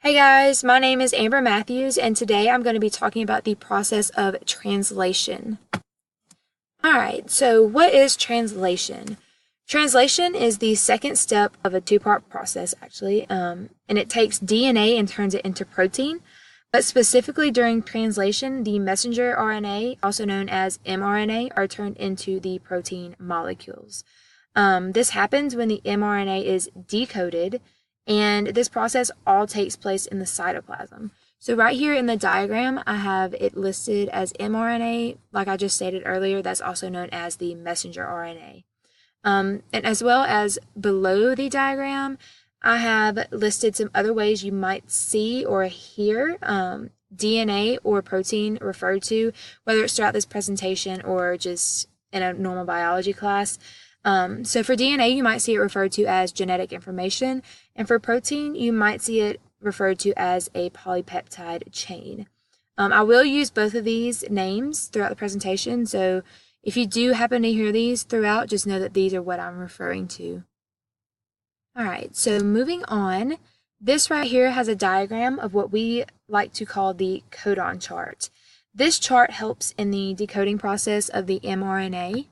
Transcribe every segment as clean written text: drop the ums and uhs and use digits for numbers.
Hey guys, my name is Amber Matthews, and today I'm going to be talking about the process of translation. Alright, so what is translation? Translation is the second step of a two-part process, actually, and it takes DNA and turns it into protein. But specifically during translation, the messenger RNA, also known as mRNA, are turned into the protein molecules. This happens when the mRNA is decoded, and this process all takes place in the cytoplasm. So right here in the diagram, I have it listed as mRNA, like I just stated earlier, that's also known as the messenger RNA. And as well as below the diagram, I have listed some other ways you might see or hear DNA or protein referred to, whether it's throughout this presentation or just in a normal biology class. So for DNA, you might see it referred to as genetic information, and for protein, you might see it referred to as a polypeptide chain. I will use both of these names throughout the presentation, so if you do happen to hear these throughout, just know that these are what I'm referring to. Alright, so moving on, this right here has a diagram of what we like to call the codon chart. This chart helps in the decoding process of the mRNA.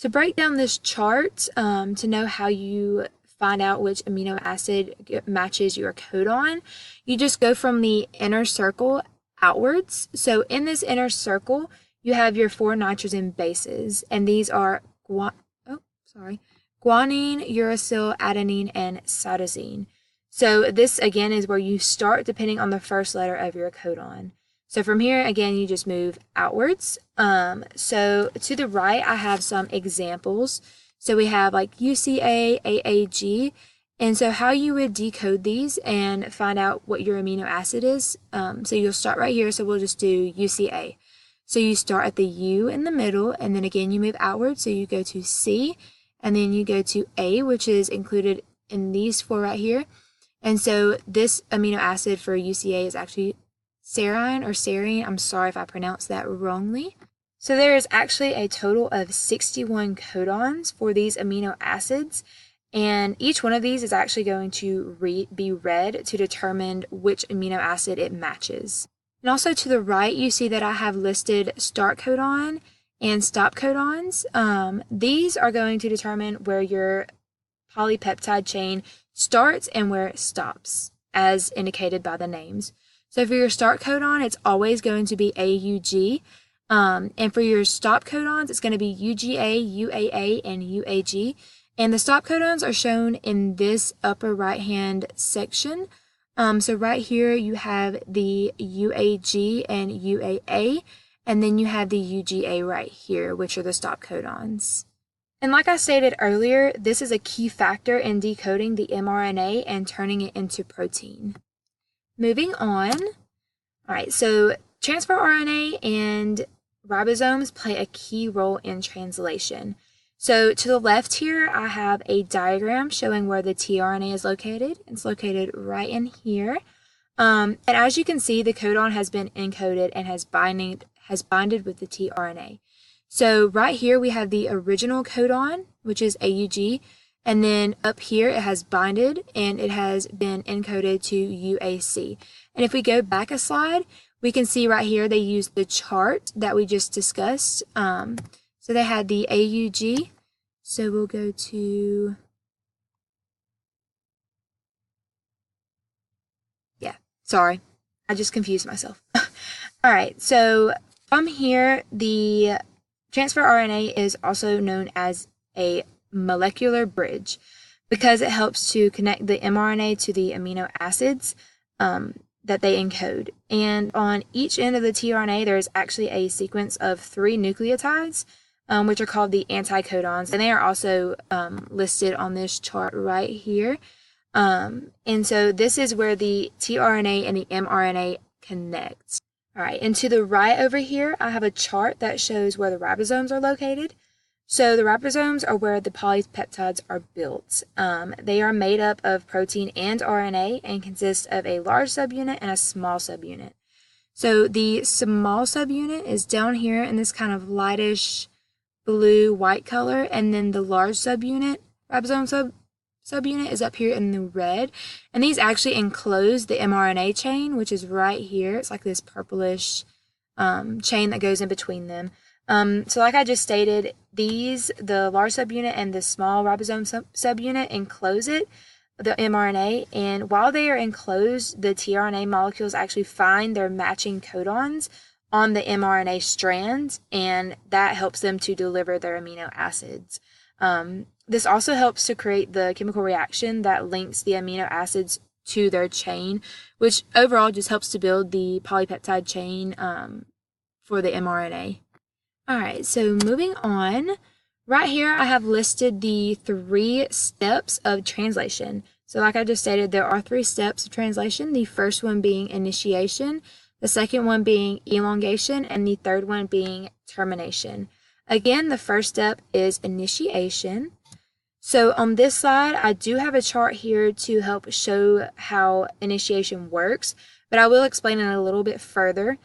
To break down this chart, to know how you find out which amino acid matches your codon, you just go from the inner circle outwards. So in this inner circle, you have your 4 nitrogen bases, and these are guanine, uracil, adenine, and cytosine. So this again is where you start depending on the first letter of your codon. So from here, again, you just move outwards. So to the right, I have some examples. So we have like UCA, AAG, and so how you would decode these and find out what your amino acid is. So you'll start right here, so we'll just do UCA. So you start at the U in the middle, and then again you move outward, so you go to C, and then you go to A, which is included in these 4 right here. And so this amino acid for UCA is actually serine or serine. I'm sorry if I pronounced that wrongly. So there is actually a total of 61 codons for these amino acids, and each one of these is actually going to be read to determine which amino acid it matches. And also to the right, you see that I have listed start codon and stop codons. These are going to determine where your polypeptide chain starts and where it stops, as indicated by the names. So for your start codon, it's always going to be AUG. And for your stop codons, it's going to be UGA, UAA, and UAG. And the stop codons are shown in this upper right-hand section. So right here, you have the UAG and UAA, and then you have the UGA right here, which are the stop codons. And like I stated earlier, this is a key factor in decoding the mRNA and turning it into protein. Moving on. All right, so transfer RNA and ribosomes play a key role in translation. So to the left here, I have a diagram showing where the tRNA is located. It's located right in here. And as you can see, the codon has been encoded and has binded with the tRNA. So right here, we have the original codon, which is AUG. And then up here, it has binded and it has been encoded to UAC. And if we go back a slide, we can see right here they used the chart that we just discussed. So they had the AUG. So we'll go to, sorry, I just confused myself. All right, so from here, the transfer RNA is also known as a molecular bridge because it helps to connect the mRNA to the amino acids that they encode. And on each end of the tRNA, there is actually a sequence of 3 nucleotides, which are called the anticodons, and they are also listed on this chart right here. And so this is where the tRNA and the mRNA connect. All right, and to the right over here, I have a chart that shows where the ribosomes are located. So the ribosomes are where the polypeptides are built. They are made up of protein and RNA and consist of a large subunit and a small subunit. So the small subunit is down here in this kind of lightish blue-white color, and then the large subunit, ribosome subunit is up here in the red, and these actually enclose the mRNA chain, which is right here. It's like this purplish chain that goes in between them. So like I just stated, the large subunit and the small ribosome subunit enclose it, the mRNA, and while they are enclosed, the tRNA molecules actually find their matching codons on the mRNA strands, and that helps them to deliver their amino acids. This also helps to create the chemical reaction that links the amino acids to their chain, which overall just helps to build the polypeptide chain for the mRNA. All right, so moving on. Right here, I have listed the 3 steps of translation. So like I just stated, there are 3 steps of translation, the first one being initiation, the second one being elongation, and the third one being termination. Again, the first step is initiation. So on this slide, I do have a chart here to help show how initiation works, but I will explain it a little bit further.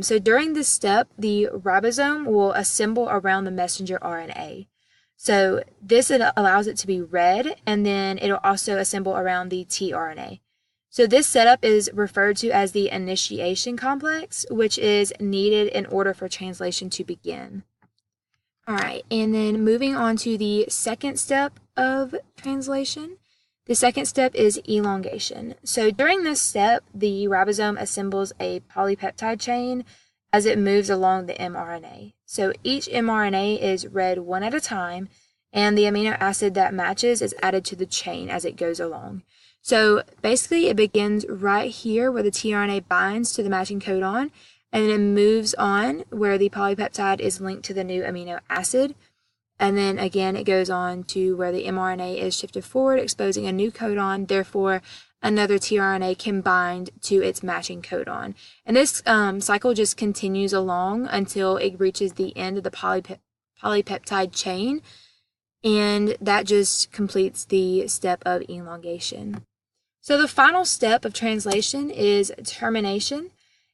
So during this step, the ribosome will assemble around the messenger RNA. So this allows it to be read, and then it'll also assemble around the tRNA. So this setup is referred to as the initiation complex, which is needed in order for translation to begin. All right, and then moving on to the second step of translation. The second step is elongation. So during this step, the ribosome assembles a polypeptide chain as it moves along the mRNA. So each mRNA is read one at a time, and the amino acid that matches is added to the chain as it goes along. So basically, it begins right here where the tRNA binds to the matching codon, and then it moves on where the polypeptide is linked to the new amino acid. And then again, it goes on to where the mRNA is shifted forward, exposing a new codon. Therefore, another tRNA can bind to its matching codon. And this cycle just continues along until it reaches the end of the polypeptide chain. And that just completes the step of elongation. So the final step of translation is termination.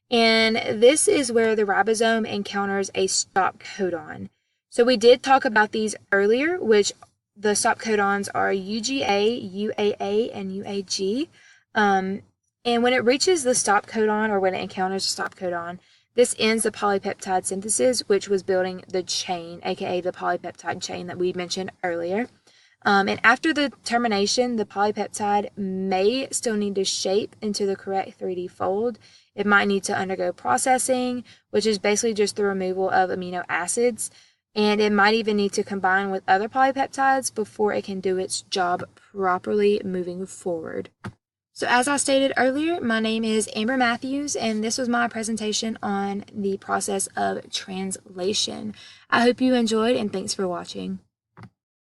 And this is where the ribosome encounters a stop codon. So we did talk about these earlier, which the stop codons are UGA, UAA, and UAG. And when it reaches the stop codon, or when it encounters a stop codon, this ends the polypeptide synthesis, which was building the chain, aka the polypeptide chain that we mentioned earlier. And after the termination, the polypeptide may still need to shape into the correct 3D fold. It might need to undergo processing, which is basically just the removal of amino acids. And it might even need to combine with other polypeptides before it can do its job properly moving forward. So as I stated earlier, my name is Amber Matthews, and this was my presentation on the process of translation. I hope you enjoyed, and thanks for watching.